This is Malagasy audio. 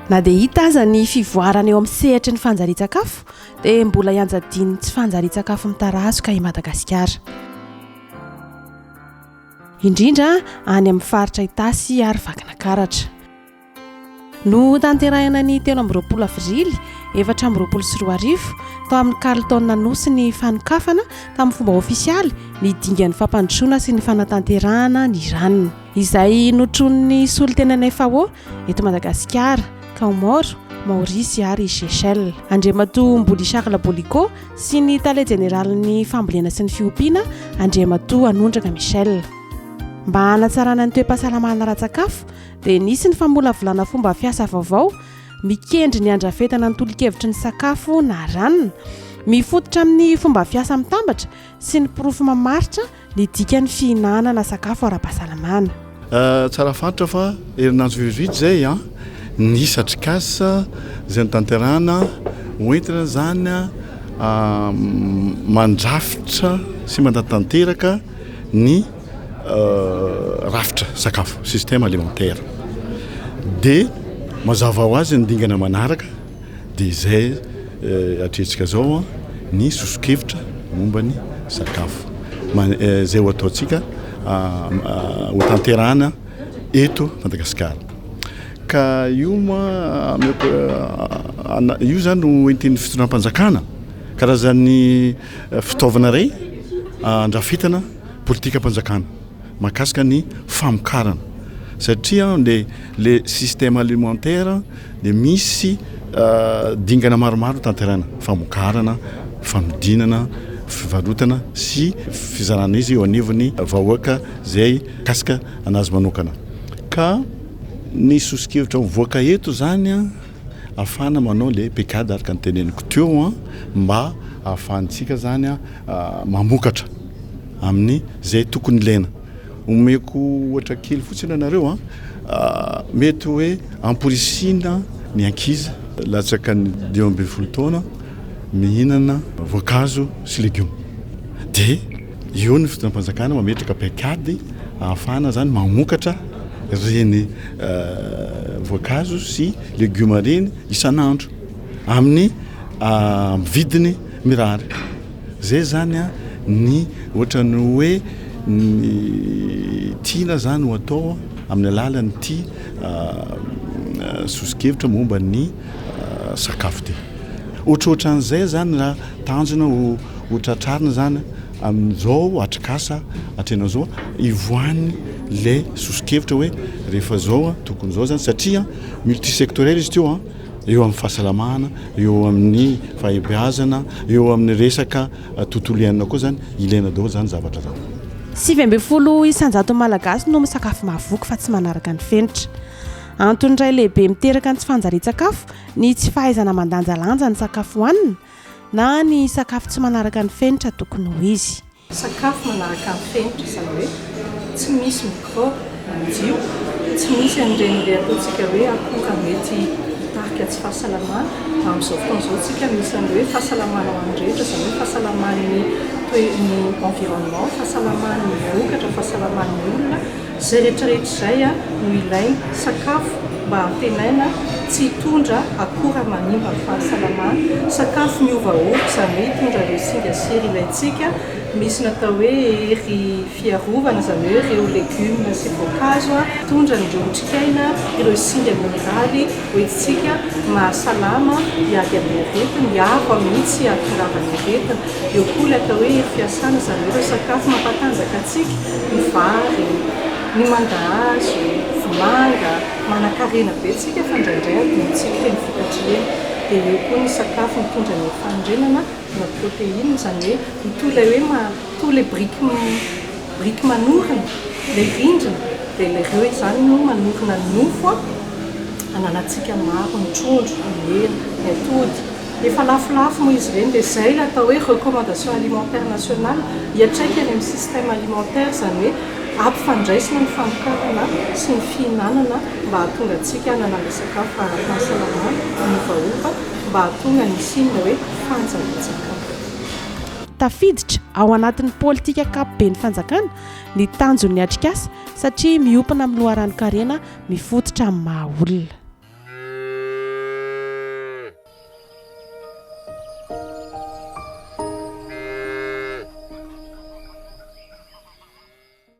na dia hita aza ny fivoarana eo amin'ny sehatra ny fanjarian-tsakafo dia mbola ianjadiny tsy fanjarian-tsakafo mitarazoka i Madagasikara, indrindra any amin'ny faritra Itasy ary Vakinakaratra. No tanterahina ny 13 avrily 2024 tao amin'ny Carlton Nosy ny fanokafana tamin'ny fomba ofisialy ny dingan'ny fampandrosoana sy ny fanatanterahana ny ranony izay notron'ny solotenan'ny FAO eto Madagasikara, Comores, Maorisy ary Seychelles. Andriamatoa Mbolisakla Boliko sy ny tale jeneralin'ny fambolena sy ny fiompiana Andriamatoa Anondraka Michel. Mba hanatsarana ny toe-pahasalamana ara-tsakafo dia nisy ny famolavolana fomba fiasa vaovao mikendry ny andrafetana ny tolo-kevitry ny sakafo na ranona, mifototra amin'ny fomba fiasa mitambatra sy ny porofo mamaritra ny dikan'ny fihinanana sakafo ara-pahasalamana. Tsara fantatra fa herinandro vividy zay nisy atrikasa izay notanterahana hoentina zany mandrafitra sy mandatanteraka ny rafitra sakafo, système alimentaire. Dia mazava ho azy ny dingana manaraka dia izay atrehtsika zao ny sosokevitra momba ny sakafo izay ho ataontsika ho tanterahana eto Madagasikara. Ka io io zany no entin'ny fitondram-panjakana karazan'ny fitaovana iray andrafetana politika mpanjakana mahakasika ny famokarana satria le système alimentaire dia misy dingana maromaro tanterana famokarana, famidinana, fivarotana sy fizarana izy eo anivon'ny vahoaka zay kasika anazy manokana. Ka ny sosokevitra mivoaka eto zany ahafana manao le pekady araka ny teneniko teo mba ahafahantsika zany mamokatra amin'ny zay tokony ilaina. Omeko ohatra kely fotsiny anareo mety hoe amporisina ny ankizy latsaka ny 12 taona mihinana voankazo sy legioma. Dia io ny fitondram-panjakana mametraka pekady ahafana zany mamokatra reny voankazo sy legioma reny isanandro amin'ny vidiny mirary. Zay zany ny ohatrany hoe ny tiana zany ho atao amin'ny alalany ty sosokevitra momba ny sakafo ty. Ohatrohatran'izay zany raha tanjona ho tratrarina zany amin'izao atrikasa atrenao zao ivoan'ny le sosokevitra hoe rehefa zao tokony zao zany satria multisectoriel izy teo eo amin'ny fahasalamana, eo amin'ny fahebeazana, eo amin'ny resaka tontolo iainana koa zany ilaina daholo zany zavatra zany. 70 isanjato malagasy no misakafo mahavoky fa tsy manaraka ny fenitra. Antony iray lehibe miteraka ny tsy fanjarian-tsakafo ny tsy fahaizana mandanjalanja ny sakafo hohanina na ny sakafo tsy manaraka ny fenitra tokony ho izy. Sakafo manaraka ny fenitra izany hoe tsy misy microbe manjio, tsy misy an'ireny le ataontsika hoe akora mety hitarika tsy fahasalamana. Amin'izao fotoana izao tsika misy an'ilay hoe fahasalamana ho an'ny rehetra, izany hoe fahasalaman'ny environnement, fahasalaman'ny vokatra, fahasalaman'ny olona, izay rehetrarehetra izay no ilainy sakafo mba hampenaina tsy hitondra akora manimba ny fahasalamana. Sakafo miovaova izany hoe hitondra ireo singa sery ilaintsika, misy natao hoe ery fiarovana izany hoe ireo legioma sy voankazo hitondra ireo otrikaina, ireo singa mineraly hoentintsika mahasalama hiady amin'ny aretina, hiaro amin'ny tsy hahatongavany aretina. Eo koa ilay atao hoe ery fiasana izany hoe ireo sakafo mampatanjaka antsika, ny vary, ny mangahazo, vomanga, manan-karena be tsika fa indraindray adinontsika ireny vokatra ireny. Dia eo koa ny sakafo mitondra ny fanondrenana na protéine izany hoe mitola hoe tola briky manorina le rindrina dia ireo izany no manorina ny nofo ananantsika maro ny trondro, ny hena, ny atody. Efa lafolafo moa izy ireny dia izay ilay atao hoe recommandation alimentaire nationale hiatraika any amin'ny système alimentaire izany hoe ampifandraisina ny famokarana sy ny fihinanana mba hahatonga antsika hananana sakafo ara-pahasalamana miovaova mba hahatonga ny sinina hoe fanjarian-tsakafo. Tafiditra ao anatin'ny politika ankapobeny fanjakana ny tanjon'ny atrikasa satria miompana amin'ny loharano-karena mifototra amin'ny maha olona.